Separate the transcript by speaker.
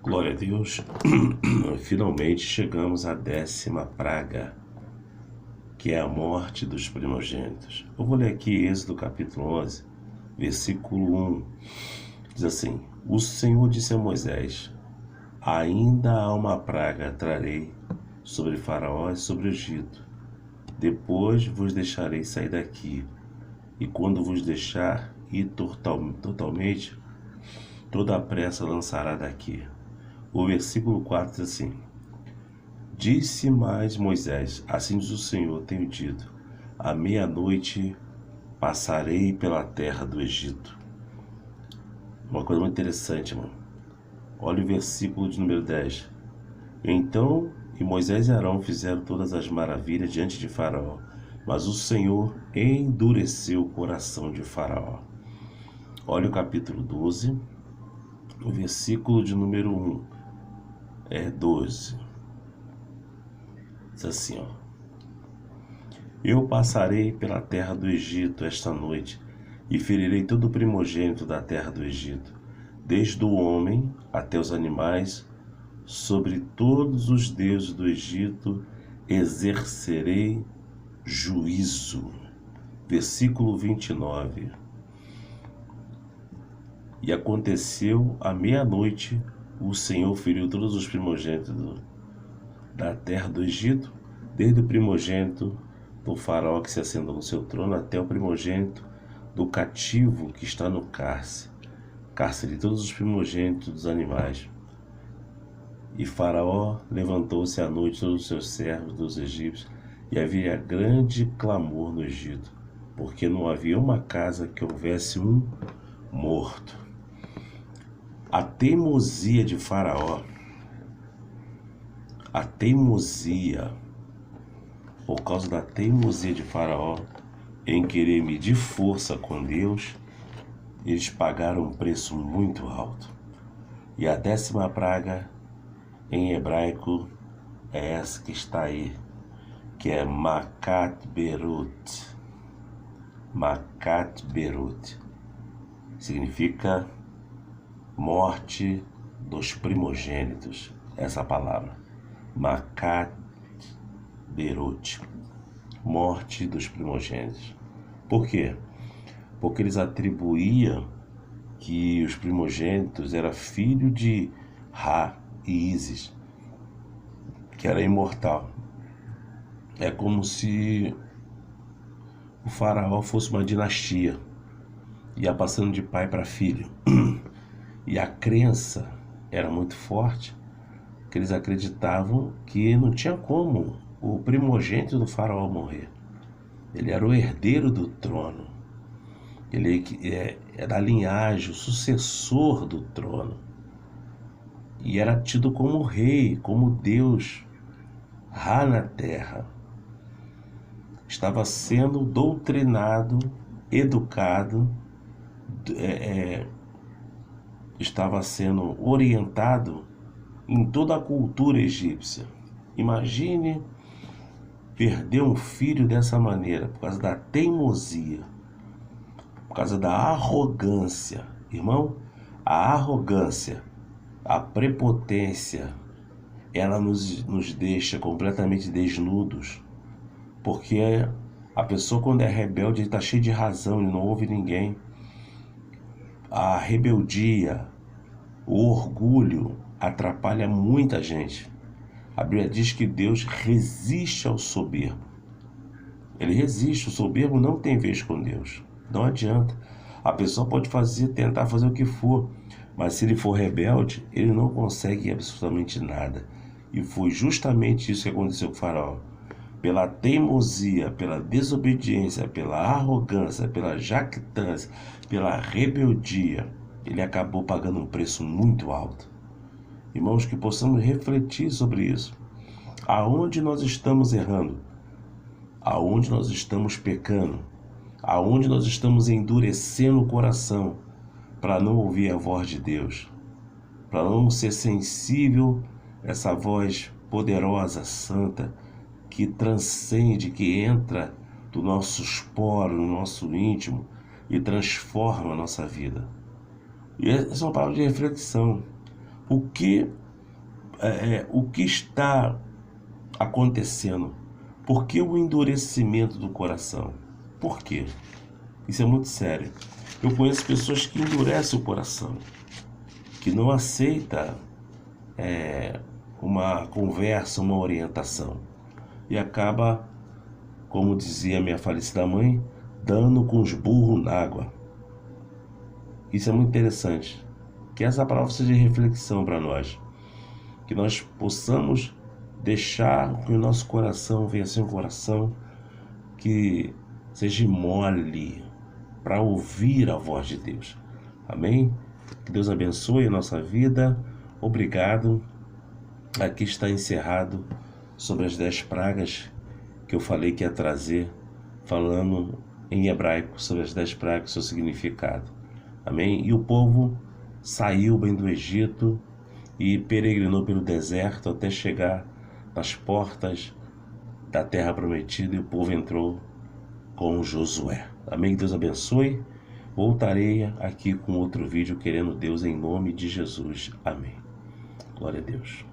Speaker 1: Glória a Deus. Finalmente chegamos à 10ª praga, que é a morte dos primogênitos. Eu vou ler aqui Êxodo capítulo 11, versículo 1. Diz assim: O Senhor disse a Moisés: Ainda há uma praga trarei sobre Faraó e sobre o Egito. Depois vos deixarei sair daqui. E quando vos deixar ir totalmente, toda a pressa lançará daqui. O versículo 4 diz assim: Disse mais Moisés: Assim diz o Senhor, tenho dito, à meia-noite passarei pela terra do Egito. Uma coisa muito interessante, irmão. Olha o versículo de número 10. Então, e Moisés e Arão fizeram todas as maravilhas diante de Faraó, mas o Senhor endureceu o coração de Faraó. Olha o capítulo 12, o versículo de número 1. 12. Diz assim, ó: Eu passarei pela terra do Egito esta noite, e ferirei todo o primogênito da terra do Egito, desde o homem até os animais, sobre todos os deuses do Egito exercerei juízo. Versículo 29. E aconteceu à meia-noite, o Senhor feriu todos os primogênitos da terra do Egito, desde o primogênito do faraó que se assenta no seu trono, até o primogênito do cativo que está no cárcere de todos os primogênitos dos animais. E Faraó levantou-se à noite todos os seus servos dos egípcios, e havia grande clamor no Egito, porque não havia uma casa que houvesse um morto. A teimosia de Faraó, por causa da teimosia de Faraó em querer medir força com Deus, eles pagaram um preço muito alto. E a 10ª praga em hebraico é essa que está aí, que é Makat Berut. Makat Berut significa morte dos primogênitos. Essa palavra, Makat Berut, morte dos primogênitos. Por quê? Porque eles atribuíam que os primogênitos eram filho de Ra e Ísis, que era imortal. É como se o faraó fosse uma dinastia, ia passando de pai para filho. E a crença era muito forte, que eles acreditavam que não tinha como o primogênito do faraó morrer. Ele era o herdeiro do trono. Ele é da linhagem, o sucessor do trono. E era tido como rei, como Deus, Ra na terra. Estava sendo doutrinado, educado, estava sendo orientado em toda a cultura egípcia. Imagine perder um filho dessa maneira, por causa da teimosia, por causa da arrogância. Irmão, a arrogância, a prepotência, ela nos deixa completamente desnudos, porque a pessoa, quando é rebelde, está cheia de razão e não ouve ninguém. A rebeldia, o orgulho atrapalha muita gente. A Bíblia diz que Deus resiste ao soberbo. Ele resiste. O soberbo não tem vez com Deus. Não adianta. A pessoa pode tentar fazer o que for, mas se ele for rebelde, ele não consegue absolutamente nada. E foi justamente isso que aconteceu com o faraó. Pela teimosia, pela desobediência, pela arrogância, pela jactância, pela rebeldia, ele acabou pagando um preço muito alto. Irmãos, que possamos refletir sobre isso. Aonde nós estamos errando? Aonde nós estamos pecando? Aonde nós estamos endurecendo o coração para não ouvir a voz de Deus? Para não ser sensível a essa voz poderosa, santa, que transcende, que entra do nosso esporo, no nosso íntimo e transforma a nossa vida. E essa é uma palavra de reflexão. O que está acontecendo? Por que o endurecimento do coração? Por quê? Isso é muito sério. Eu conheço pessoas que endurecem o coração, que não aceitam uma conversa, uma orientação, e acaba, como dizia minha falecida mãe, dando com os burros na água. Isso é muito interessante. Que essa palavra seja de reflexão para nós. Que nós possamos deixar que o nosso coração venha ser um coração que seja mole para ouvir a voz de Deus. Amém? Que Deus abençoe a nossa vida. Obrigado. Aqui está encerrado sobre as 10 pragas que eu falei que ia trazer, falando em hebraico sobre as 10 pragas e seu significado. Amém? E o povo saiu bem do Egito e peregrinou pelo deserto até chegar nas portas da terra prometida, e o povo entrou com Josué. Amém? Deus abençoe. Voltarei aqui com outro vídeo, querendo Deus, em nome de Jesus. Amém. Glória a Deus.